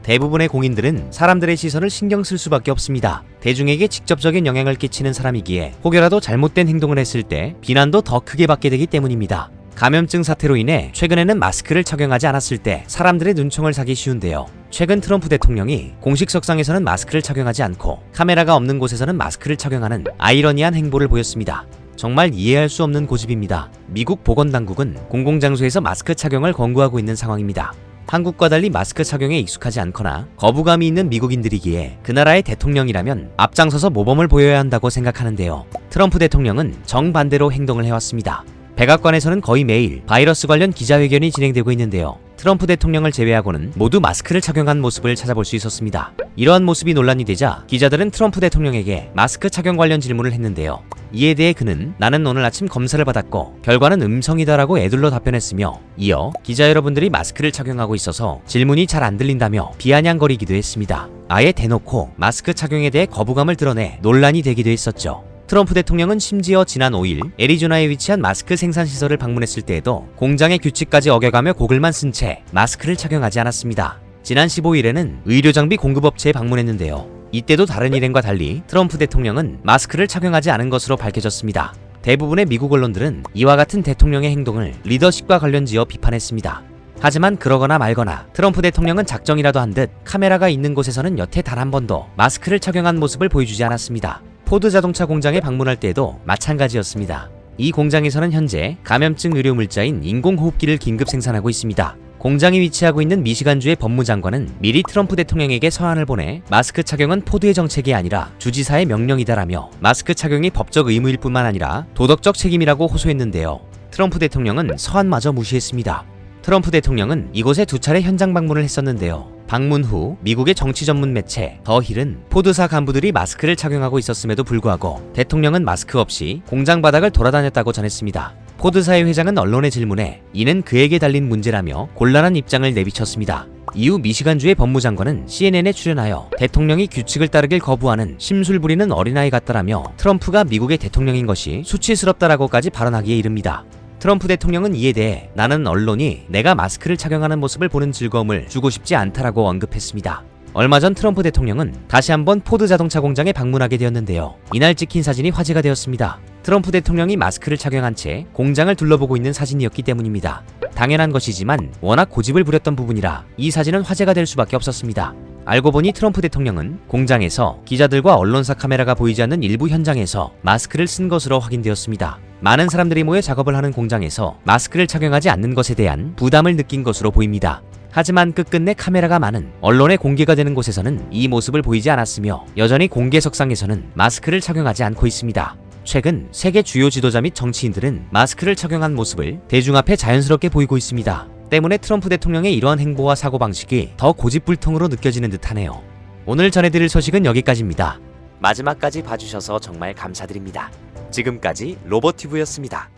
대부분의 공인들은 사람들의 시선을 신경 쓸 수밖에 없습니다. 대중에게 직접적인 영향을 끼치는 사람이기에 혹여라도 잘못된 행동을 했을 때 비난도 더 크게 받게 되기 때문입니다. 감염증 사태로 인해 최근에는 마스크를 착용하지 않았을 때 사람들의 눈총을 사기 쉬운데요. 최근 트럼프 대통령이 공식 석상에서는 마스크를 착용하지 않고 카메라가 없는 곳에서는 마스크를 착용하는 아이러니한 행보를 보였습니다. 정말 이해할 수 없는 고집입니다. 미국 보건당국은 공공장소에서 마스크 착용을 권고하고 있는 상황입니다. 한국과 달리 마스크 착용에 익숙하지 않거나 거부감이 있는 미국인들이기에 그 나라의 대통령이라면 앞장서서 모범을 보여야 한다고 생각하는데요. 트럼프 대통령은 정반대로 행동을 해왔습니다. 백악관에서는 거의 매일 바이러스 관련 기자회견이 진행되고 있는데요. 트럼프 대통령을 제외하고는 모두 마스크를 착용한 모습을 찾아볼 수 있었습니다. 이러한 모습이 논란이 되자 기자들은 트럼프 대통령에게 마스크 착용 관련 질문을 했는데요. 이에 대해 그는 나는 오늘 아침 검사를 받았고 결과는 음성이다라고 애둘러 답변했으며 이어 기자 여러분들이 마스크를 착용하고 있어서 질문이 잘 안 들린다며 비아냥거리기도 했습니다. 아예 대놓고 마스크 착용에 대해 거부감을 드러내 논란이 되기도 했었죠. 트럼프 대통령은 심지어 지난 5일 애리조나에 위치한 마스크 생산 시설을 방문했을 때에도 공장의 규칙까지 어겨가며 고글만 쓴 채 마스크를 착용하지 않았습니다. 지난 15일에는 의료장비 공급업체에 방문했는데요. 이때도 다른 일행과 달리 트럼프 대통령은 마스크를 착용하지 않은 것으로 밝혀졌습니다. 대부분의 미국 언론들은 이와 같은 대통령의 행동을 리더십과 관련지어 비판했습니다. 하지만 그러거나 말거나 트럼프 대통령은 작정이라도 한 듯 카메라가 있는 곳에서는 여태 단 한 번도 마스크를 착용한 모습을 보여주지 않았습니다. 포드 자동차 공장에 방문할 때에도 마찬가지였습니다. 이 공장에서는 현재 감염증 의료 물자인 인공호흡기를 긴급 생산하고 있습니다. 공장이 위치하고 있는 미시간주의 법무장관은 미리 트럼프 대통령에게 서한을 보내 마스크 착용은 포드의 정책이 아니라 주지사의 명령이다라며 마스크 착용이 법적 의무일 뿐만 아니라 도덕적 책임이라고 호소했는데요. 트럼프 대통령은 서한마저 무시했습니다. 트럼프 대통령은 이곳에 2차례 현장 방문을 했었는데요. 방문 후 미국의 정치 전문 매체 더 힐은 포드사 간부들이 마스크를 착용하고 있었음에도 불구하고 대통령은 마스크 없이 공장 바닥을 돌아다녔다고 전했습니다. 포드사의 회장은 언론의 질문에 이는 그에게 달린 문제라며 곤란한 입장을 내비쳤습니다. 이후 미시간주의 법무장관은 CNN에 출연하여 대통령이 규칙을 따르길 거부하는 심술 부리는 어린아이 같다라며 트럼프가 미국의 대통령인 것이 수치스럽다라고까지 발언하기에 이릅니다. 트럼프 대통령은 이에 대해 나는 언론이 내가 마스크를 착용하는 모습을 보는 즐거움을 주고 싶지 않다라고 언급했습니다. 얼마 전 트럼프 대통령은 다시 한번 포드 자동차 공장에 방문하게 되었는데요. 이날 찍힌 사진이 화제가 되었습니다. 트럼프 대통령이 마스크를 착용한 채 공장을 둘러보고 있는 사진이었기 때문입니다. 당연한 것이지만 워낙 고집을 부렸던 부분이라 이 사진은 화제가 될 수밖에 없었습니다. 알고 보니 트럼프 대통령은 공장에서 기자들과 언론사 카메라가 보이지 않는 일부 현장에서 마스크를 쓴 것으로 확인되었습니다. 많은 사람들이 모여 작업을 하는 공장에서 마스크를 착용하지 않는 것에 대한 부담을 느낀 것으로 보입니다. 하지만 끝끝내 카메라가 많은 언론에 공개가 되는 곳에서는 이 모습을 보이지 않았으며 여전히 공개석상에서는 마스크를 착용하지 않고 있습니다. 최근 세계 주요 지도자 및 정치인들은 마스크를 착용한 모습을 대중 앞에 자연스럽게 보이고 있습니다. 때문에 트럼프 대통령의 이러한 행보와 사고방식이 더 고집불통으로 느껴지는 듯하네요. 오늘 전해드릴 소식은 여기까지입니다. 마지막까지 봐주셔서 정말 감사드립니다. 지금까지 로버티브였습니다.